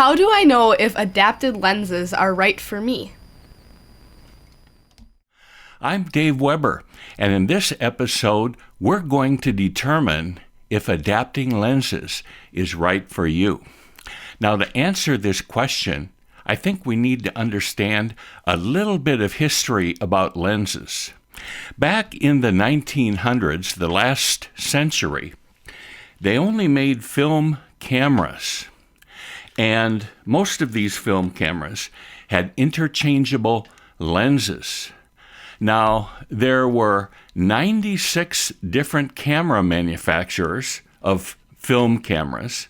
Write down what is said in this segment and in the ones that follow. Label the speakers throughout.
Speaker 1: How do I know if adapted lenses are right for me?
Speaker 2: I'm Dave Weber, and in this episode, we're going to determine if adapting lenses is right for you. Now, to answer this question, I think we need to understand a little bit of history about lenses. Back in the 1900s, the last century, they only made film cameras. And most of these film cameras had interchangeable lenses. Now, there were 96 different camera manufacturers of film cameras,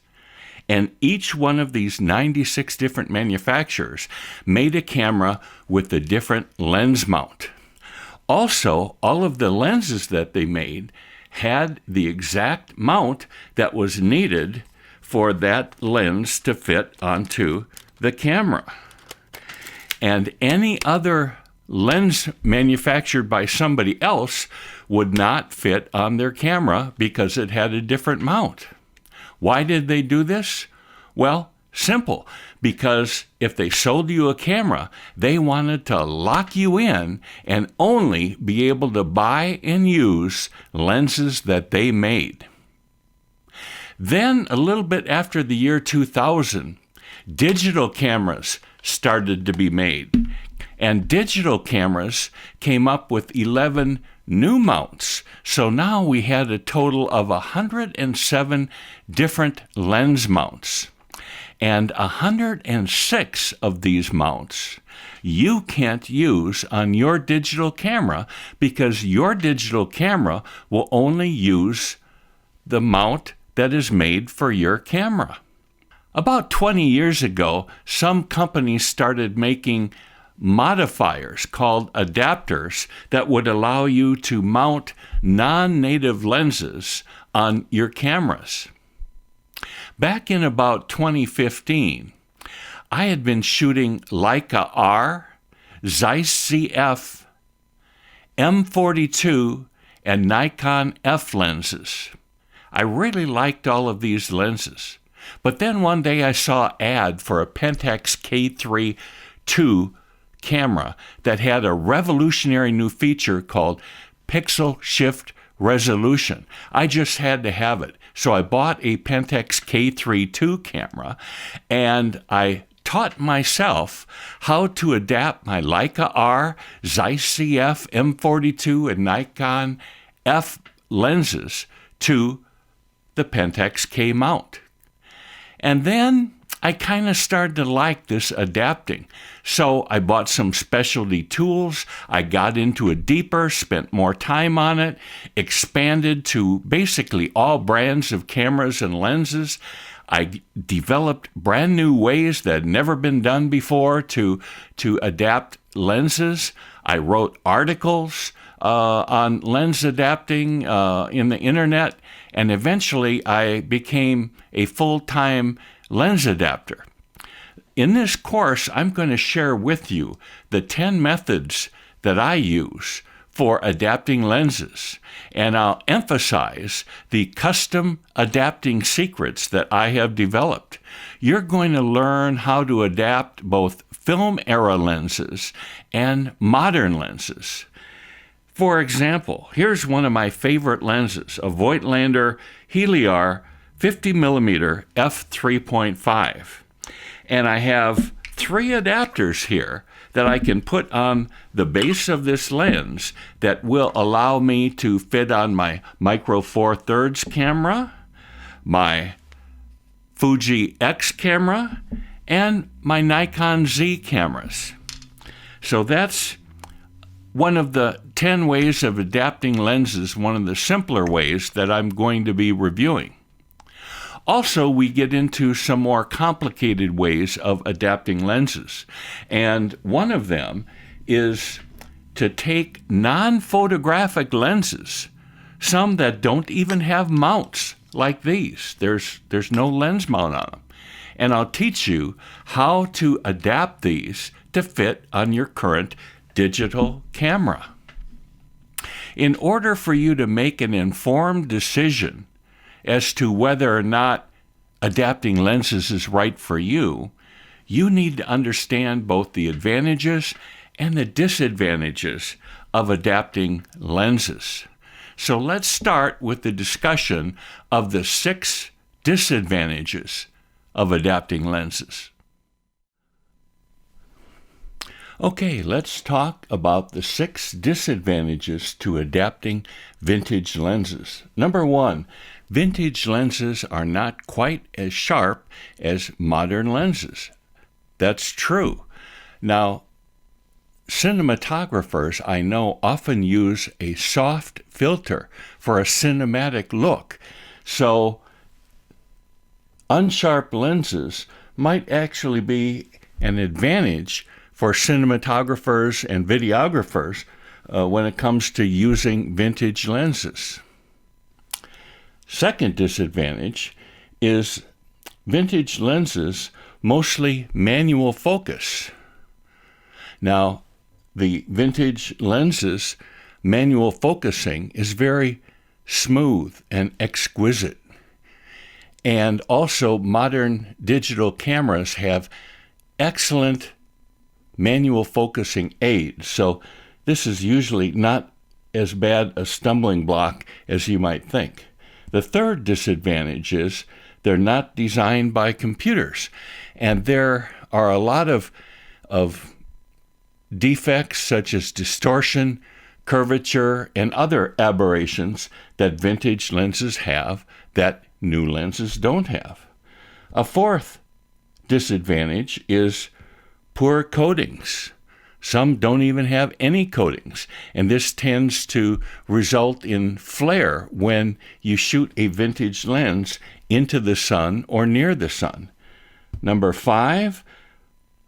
Speaker 2: and each one of these 96 different manufacturers made a camera with a different lens mount. Also, all of the lenses that they made had the exact mount that was needed for that lens to fit onto the camera. And any other lens manufactured by somebody else would not fit on their camera because it had a different mount. Why did they do this? Well, simple. Because if they sold you a camera, they wanted to lock you in and only be able to buy and use lenses that they made. Then, a little bit after the year 2000, digital cameras started to be made. And digital cameras came up with 11 new mounts. So now we had a total of 107 different lens mounts. And 106 of these mounts you can't use on your digital camera because your digital camera will only use the mount that is made for your camera. About 20 years ago, some companies started making modifiers called adapters that would allow you to mount non-native lenses on your cameras. Back in about 2015, I had been shooting Leica R, Zeiss CF, M42, and Nikon F lenses. I really liked all of these lenses. But then one day I saw an ad for a Pentax K3 II camera that had a revolutionary new feature called Pixel Shift Resolution. I just had to have it. So I bought a Pentax K3 II camera, and I taught myself how to adapt my Leica R, Zeiss CF, M42, and Nikon F lenses to the Pentax K mount. And then I kind of started to like this adapting. So I bought some specialty tools. I got into it deeper, spent more time on it, expanded to basically all brands of cameras and lenses. I developed brand new ways that had never been done before to adapt lenses. I wrote articles on lens adapting in the internet, and eventually I became a full-time lens adapter. In this course, I'm going to share with you the 10 methods that I use for adapting lenses, and I'll emphasize the custom adapting secrets that I have developed. You're going to learn how to adapt both film era lenses and modern lenses. For example, here's one of my favorite lenses, a Voigtlander Heliar 50mm f3.5. And I have 3 adapters here that I can put on the base of this lens that will allow me to fit on my Micro Four Thirds camera, my Fuji X camera, and my Nikon Z cameras. So that's one of the 10 ways of adapting lenses, one of the simpler ways that I'm going to be reviewing. Also, we get into some more complicated ways of adapting lenses. And one of them is to take non-photographic lenses, some that don't even have mounts like these. There's no lens mount on them. And I'll teach you how to adapt these to fit on your current digital camera. In order for you to make an informed decision as to whether or not adapting lenses is right for you, you need to understand both the advantages and the disadvantages of adapting lenses. So let's start with the discussion of the 6 disadvantages of adapting lenses. Okay, let's talk about the 6 disadvantages to adapting vintage lenses. Number 1, vintage lenses are not quite as sharp as modern lenses. That's true. Now, cinematographers I know often use a soft filter for a cinematic look. So, unsharp lenses might actually be an advantage for cinematographers and videographers when it comes to using vintage lenses. Second disadvantage is vintage lenses mostly manual focus. Now, the vintage lenses manual focusing is very smooth and exquisite. And also modern digital cameras have excellent manual focusing aids. So this is usually not as bad a stumbling block as you might think. The third disadvantage is they're not designed by computers. And there are a lot of defects such as distortion, curvature, and other aberrations that vintage lenses have that new lenses don't have. A fourth disadvantage is poor coatings. Some don't even have any coatings, and this tends to result in flare when you shoot a vintage lens into the sun or near the sun. Number 5,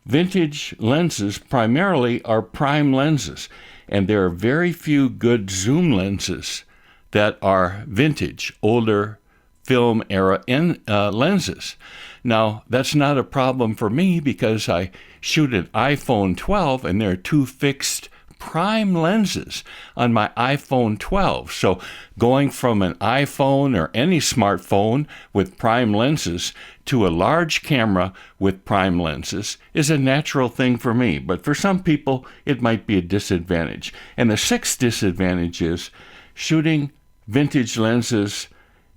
Speaker 2: vintage lenses primarily are prime lenses, and there are very few good zoom lenses that are vintage, older film era lenses. Now, that's not a problem for me because I shoot an iPhone 12 and there are 2 fixed prime lenses on my iPhone 12. So going from an iPhone or any smartphone with prime lenses to a large camera with prime lenses is a natural thing for me. But for some people, it might be a disadvantage. And the 6th disadvantage is shooting vintage lenses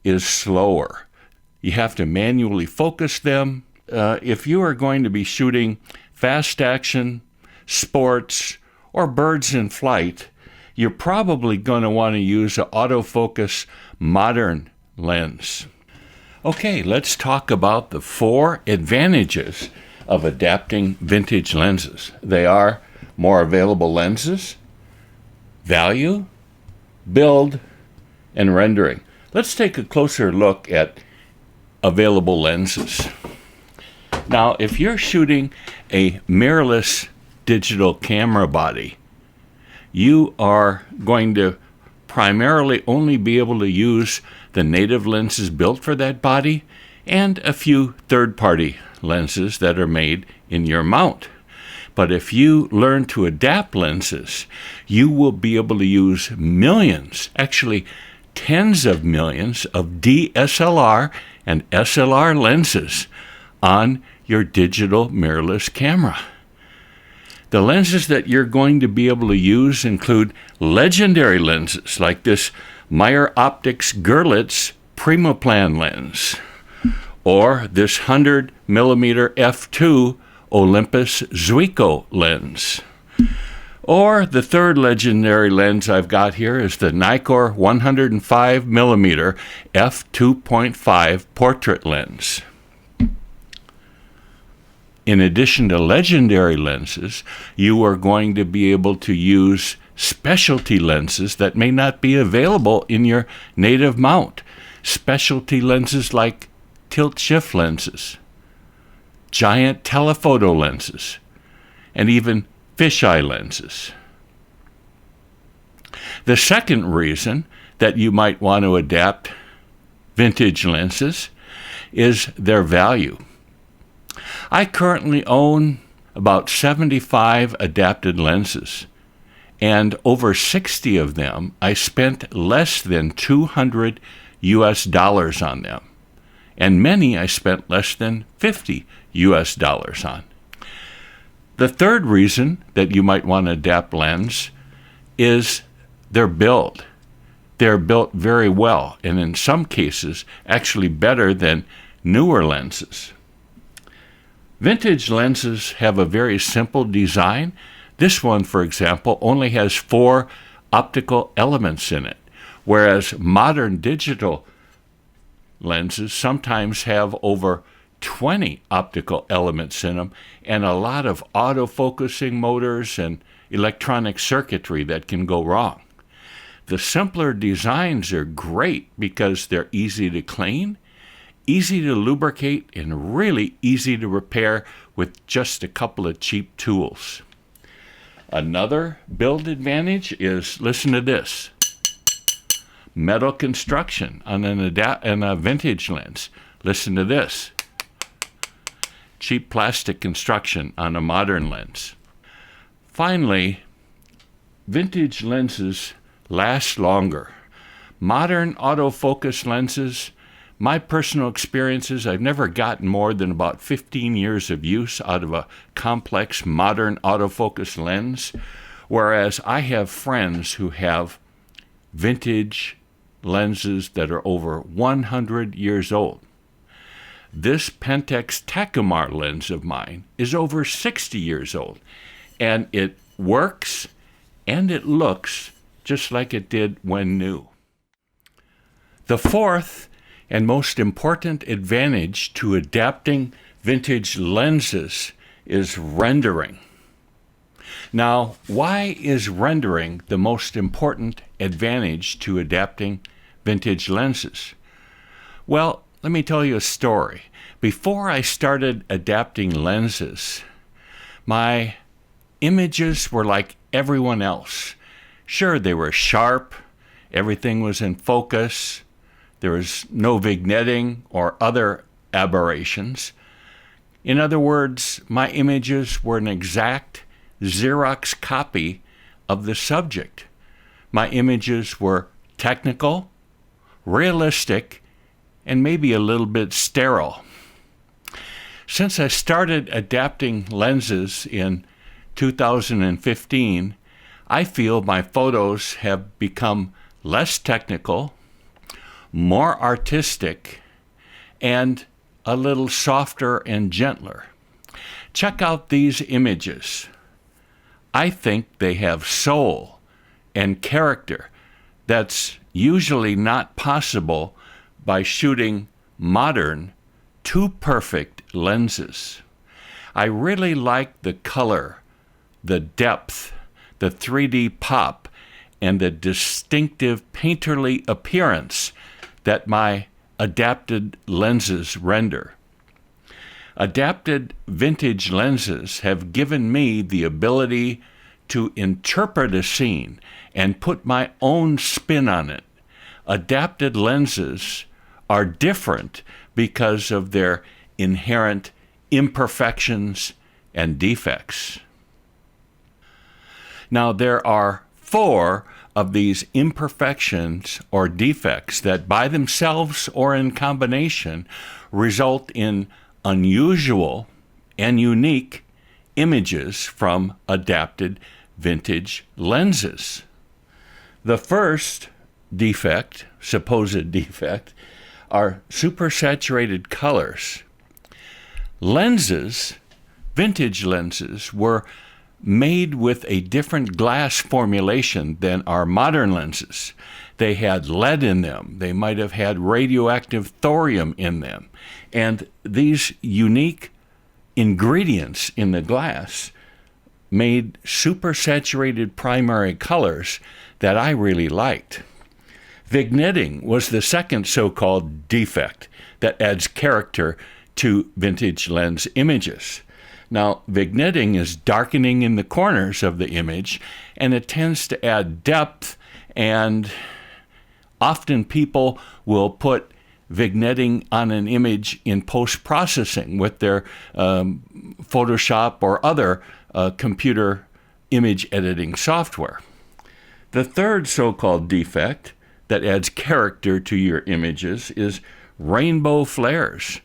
Speaker 2: is slower. You have to manually focus them. If you are going to be shooting fast action, sports, or birds in flight, you're probably going to want to use an autofocus modern lens. Okay, let's talk about the 4 advantages of adapting vintage lenses. They are more available lenses, value, build, and rendering. Let's take a closer look at available lenses. Now, if you're shooting a mirrorless digital camera body, you are going to primarily only be able to use the native lenses built for that body and a few third-party lenses that are made in your mount. But if you learn to adapt lenses, you will be able to use millions, actually tens of millions of DSLR and SLR lenses on your digital mirrorless camera. The lenses that you're going to be able to use include legendary lenses like this Meyer Optics Görlitz Primoplan lens, or this 100 millimeter f2 Olympus Zuiko lens. Or the third legendary lens I've got here is the Nikkor 105 millimeter f2.5 portrait lens. In addition to legendary lenses, you are going to be able to use specialty lenses that may not be available in your native mount. Specialty lenses like tilt-shift lenses, giant telephoto lenses, and even fisheye lenses. The second reason that you might want to adapt vintage lenses is their value. I currently own about 75 adapted lenses, and over 60 of them I spent less than $200 on them, and many I spent less than $50 on. The third reason that you might want to adapt lens is their build. They're built very well, and in some cases, actually better than newer lenses. Vintage lenses have a very simple design. This one, for example, only has 4 optical elements in it, whereas modern digital lenses sometimes have over 20 optical elements in them and a lot of autofocusing motors and electronic circuitry that can go wrong. The simpler designs are great because they're easy to clean, easy to lubricate, and really easy to repair with just a couple of cheap tools. Another build advantage is, listen to this, metal construction on a vintage lens. Listen to this, cheap plastic construction on a modern lens. Finally, vintage lenses last longer. Modern autofocus lenses, my personal experiences, I've never gotten more than about 15 years of use out of a complex modern autofocus lens, whereas I have friends who have vintage lenses that are over 100 years old. This Pentax Takumar lens of mine is over 60 years old, and it works and it looks just like it did when new. The fourth and most important advantage to adapting vintage lenses is rendering. Now, why is rendering the most important advantage to adapting vintage lenses? Well, let me tell you a story. Before I started adapting lenses, my images were like everyone else. Sure, they were sharp, everything was in focus, there was no vignetting or other aberrations. In other words, my images were an exact Xerox copy of the subject. My images were technical, realistic, and maybe a little bit sterile. Since I started adapting lenses in 2015, I feel my photos have become less technical, more artistic, and a little softer and gentler. Check out these images. I think they have soul and character that's usually not possible by shooting modern, too perfect lenses. I really like the color, the depth, the 3D pop, and the distinctive painterly appearance that my adapted lenses render. Adapted vintage lenses have given me the ability to interpret a scene and put my own spin on it. Adapted lenses are different because of their inherent imperfections and defects. Now, there are 4 of these imperfections or defects that by themselves or in combination result in unusual and unique images from adapted vintage lenses. The first defect, supposed defect, are supersaturated colors. Lenses, vintage lenses, were made with a different glass formulation than our modern lenses. They had lead in them. They might have had radioactive thorium in them. And these unique ingredients in the glass made supersaturated primary colors that I really liked. Vignetting was the second so-called defect that adds character to vintage lens images. Now, vignetting is darkening in the corners of the image, and it tends to add depth, and often people will put vignetting on an image in post-processing with their Photoshop or other computer image editing software. The third so-called defect that adds character to your images is rainbow flares.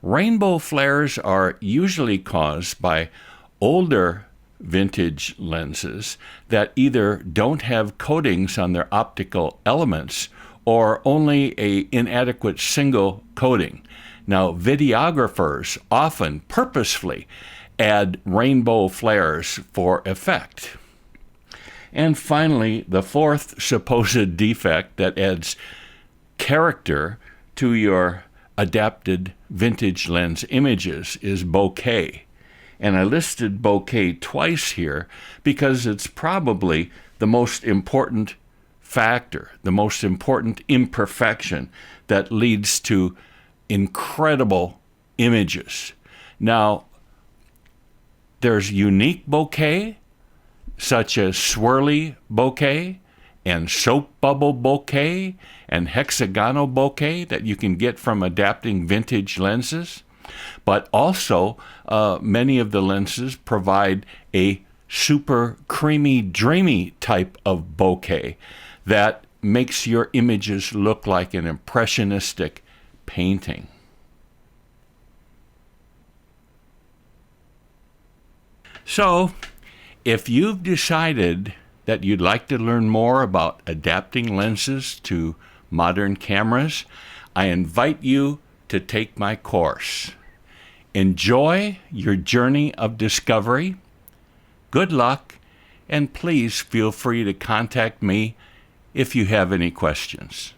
Speaker 2: Rainbow flares are usually caused by older vintage lenses that either don't have coatings on their optical elements or only a inadequate single coating. Now, videographers often purposefully add rainbow flares for effect. And finally, the fourth supposed defect that adds character to your adapted vintage lens images is bokeh. And I listed bokeh twice here because it's probably the most important factor, the most important imperfection that leads to incredible images. Now, there's unique bokeh, such as swirly bokeh and soap bubble bokeh and hexagonal bokeh that you can get from adapting vintage lenses. But also, many of the lenses provide a super creamy, dreamy type of bokeh that makes your images look like an impressionistic painting. So, if you've decided that you'd like to learn more about adapting lenses to modern cameras, I invite you to take my course. Enjoy your journey of discovery. Good luck, and please feel free to contact me if you have any questions.